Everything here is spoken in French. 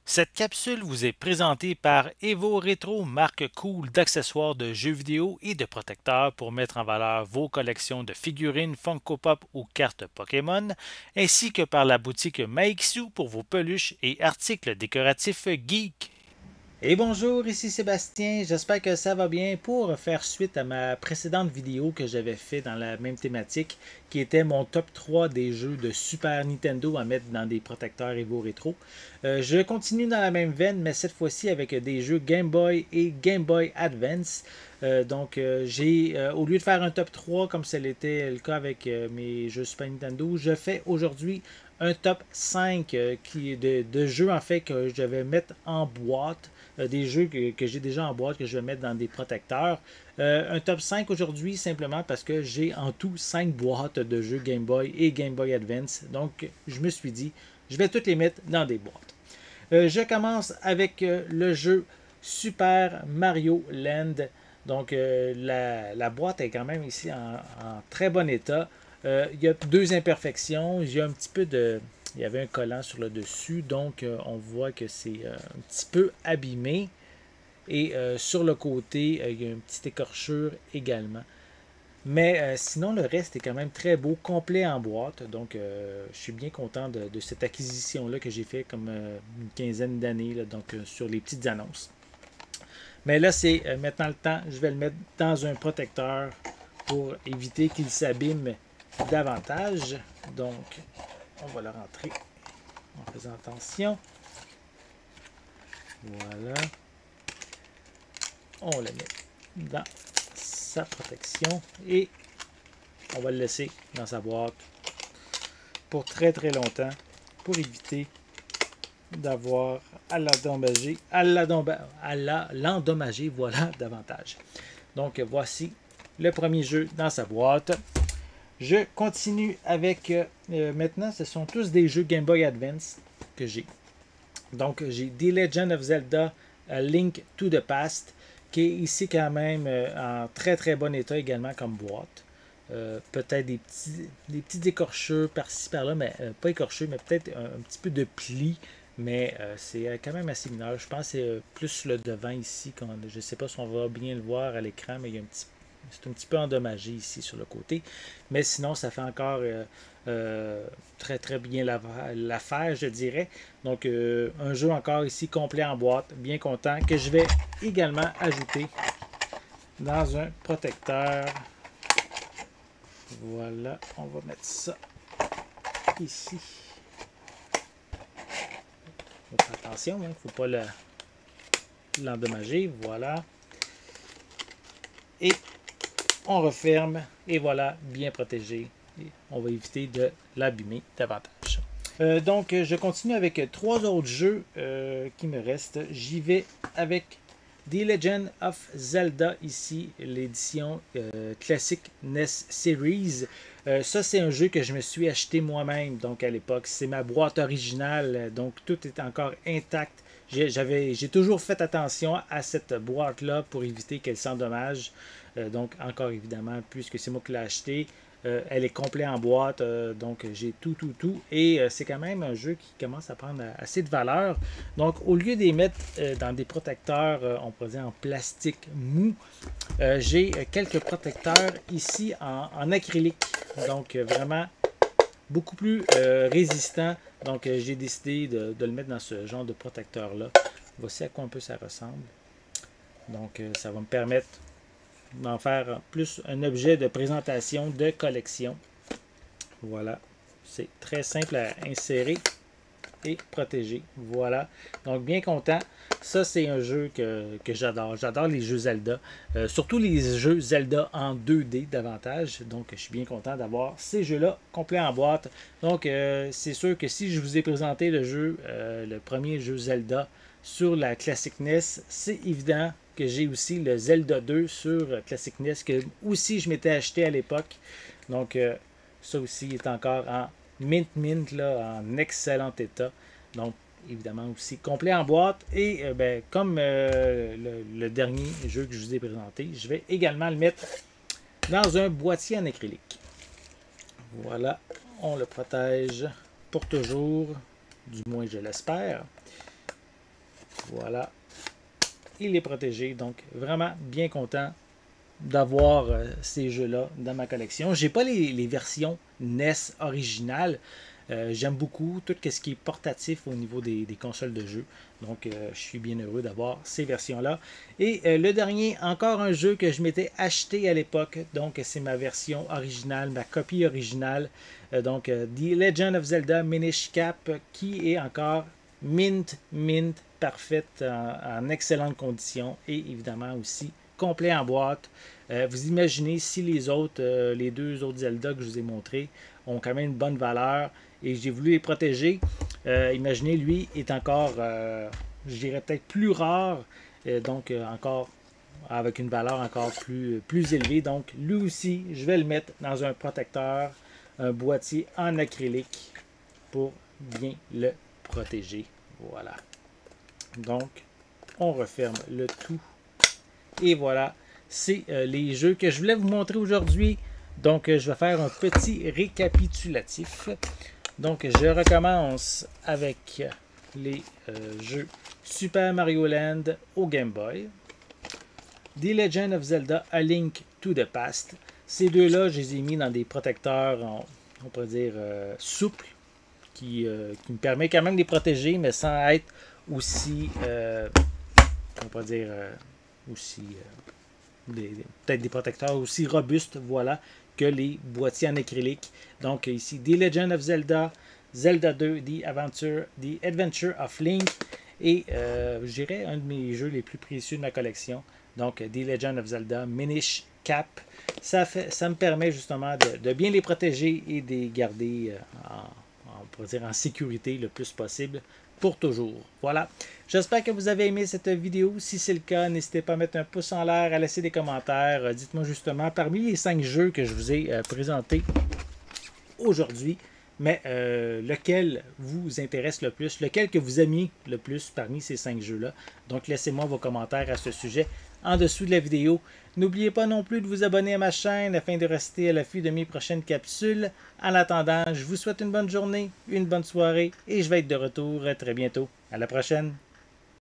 Cette capsule vous est présentée par Evo Retro, marque cool d'accessoires de jeux vidéo et de protecteurs pour mettre en valeur vos collections de figurines Funko Pop ou cartes Pokémon, ainsi que par la boutique Maixu pour vos peluches et articles décoratifs geek. Et bonjour, ici Sébastien, j'espère que ça va bien. Pour faire suite à ma précédente vidéo que j'avais fait dans la même thématique, qui était mon top 3 des jeux de Super Nintendo à mettre dans des protecteurs Evo Retro. Je continue dans la même veine, mais cette fois-ci avec des jeux Game Boy et Game Boy Advance. Au lieu de faire un top 3 comme ce l'était le cas avec mes jeux Super Nintendo, je fais aujourd'hui un top 5 de jeux en fait que je vais mettre en boîte, des jeux que j'ai déjà en boîte que je vais mettre dans des protecteurs. Un top 5 aujourd'hui simplement parce que j'ai en tout 5 boîtes de jeux Game Boy et Game Boy Advance. Donc je me suis dit, je vais toutes les mettre dans des boîtes. Je commence avec le jeu Super Mario Land. Donc la boîte est quand même ici en très bon état. Il y a deux imperfections. Il y a un petit peu de. Il y avait un collant sur le dessus, donc on voit que c'est un petit peu abîmé. Et sur le côté, il y a une petite écorchure également. Mais sinon, le reste est quand même très beau, complet en boîte. Donc, je suis bien content de cette acquisition-là que j'ai fait comme une quinzaine d'années sur les petites annonces. Mais là, c'est maintenant le temps. Je vais le mettre dans un protecteur pour éviter qu'il s'abîme davantage. Donc, on va le rentrer en faisant attention. Voilà. On le met dans sa protection et on va le laisser dans sa boîte pour très très longtemps pour éviter d'avoir à l'endommager, voilà, davantage. Donc voici le premier jeu dans sa boîte. Je continue avec maintenant, ce sont tous des jeux Game Boy Advance que j'ai. Donc j'ai The Legend of Zelda A Link to the Past qui est ici quand même en très très bon état également comme boîte. Peut-être des petites écorchures par-ci par-là, mais pas écorchures, mais peut-être un petit peu de plis, mais c'est quand même assez mineur. Je pense que c'est plus le devant ici. Je ne sais pas si on va bien le voir à l'écran, mais il y a c'est un petit peu endommagé ici sur le côté. Mais sinon, ça fait encore très très bien l'affaire, je dirais. Donc, un jeu encore ici complet en boîte, bien content, que je vais également ajouter dans un protecteur. Voilà, on va mettre ça ici. Faut faire attention, il ne faut pas l'endommager. Voilà. Et on referme. Et voilà, bien protégé. Et on va éviter de l'abîmer davantage. Donc, je continue avec trois autres jeux qui me restent. J'y vais avec The Legend of Zelda, ici, l'édition classique NES Series. Ça, c'est un jeu que je me suis acheté moi-même, donc à l'époque. C'est ma boîte originale, donc tout est encore intact. J'ai toujours fait attention à cette boîte-là pour éviter qu'elle s'endommage. Donc, encore évidemment, puisque c'est moi qui l'ai acheté, elle est complète en boîte, donc j'ai tout. Et c'est quand même un jeu qui commence à prendre assez de valeur. Donc, au lieu de les mettre dans des protecteurs, on pourrait dire en plastique mou, j'ai quelques protecteurs ici en acrylique. Donc, vraiment beaucoup plus résistant. Donc, j'ai décidé de le mettre dans ce genre de protecteur-là. Voici à quoi un peu ça ressemble. Donc, ça va me permettre d'en faire plus un objet de présentation de collection. Voilà. C'est très simple à insérer et protéger. Voilà. Donc, bien content. Ça, c'est un jeu que j'adore. J'adore les jeux Zelda. Surtout les jeux Zelda en 2D davantage. Donc, je suis bien content d'avoir ces jeux-là complets en boîte. Donc, c'est sûr que si je vous ai présenté le jeu, le premier jeu Zelda sur la Classic NES, c'est évident que j'ai aussi le Zelda 2 sur Classic NES que aussi je m'étais acheté à l'époque. Donc, ça aussi est encore en mint là, en excellent état. Donc, évidemment aussi complet en boîte. Et comme le dernier jeu que je vous ai présenté, je vais également le mettre dans un boîtier en acrylique. Voilà, on le protège pour toujours, du moins je l'espère. Voilà. Il est protégé, donc vraiment bien content d'avoir ces jeux-là dans ma collection. J'ai pas les versions NES originales. J'aime beaucoup tout ce qui est portatif au niveau des consoles de jeux. Donc, je suis bien heureux d'avoir ces versions-là. Et le dernier, encore un jeu que je m'étais acheté à l'époque. Donc, c'est ma version originale, ma copie originale. Donc, The Legend of Zelda Minish Cap, qui est encore mint, parfaite, en excellentes conditions. Et évidemment aussi complet en boîte. Vous imaginez si les deux autres Zelda que je vous ai montrés ont quand même une bonne valeur et j'ai voulu les protéger. Imaginez, lui est encore, je dirais peut-être plus rare, donc encore avec une valeur encore plus élevée. Donc lui aussi, je vais le mettre dans un protecteur, un boîtier en acrylique pour bien le protéger. Voilà. Donc, on referme le tout. Et voilà, c'est les jeux que je voulais vous montrer aujourd'hui. Donc, je vais faire un petit récapitulatif. Donc, je recommence avec les jeux Super Mario Land au Game Boy, The Legend of Zelda A Link to the Past. Ces deux-là, je les ai mis dans des protecteurs, on pourrait dire, souples, qui me permet quand même de les protéger, mais sans être aussi, on pourrait dire, aussi peut-être des protecteurs aussi robustes, voilà, que les boîtiers en acrylique. Donc ici, The Legend of Zelda, Zelda 2, The Adventure of Link, et je dirais un de mes jeux les plus précieux de ma collection. Donc The Legend of Zelda Minish Cap. Ça me permet justement de bien les protéger et de les garder on pourrait dire en sécurité le plus possible. Pour toujours. Voilà. J'espère que vous avez aimé cette vidéo. Si c'est le cas, n'hésitez pas à mettre un pouce en l'air, à laisser des commentaires. Dites-moi justement, parmi les 5 jeux que je vous ai présentés aujourd'hui, mais lequel vous intéresse le plus, lequel que vous aimez le plus parmi ces 5 jeux-là. Donc, laissez-moi vos commentaires à ce sujet en dessous de la vidéo. N'oubliez pas non plus de vous abonner à ma chaîne afin de rester à l'affût de mes prochaines capsules. En attendant, je vous souhaite une bonne journée, une bonne soirée et je vais être de retour très bientôt. À la prochaine!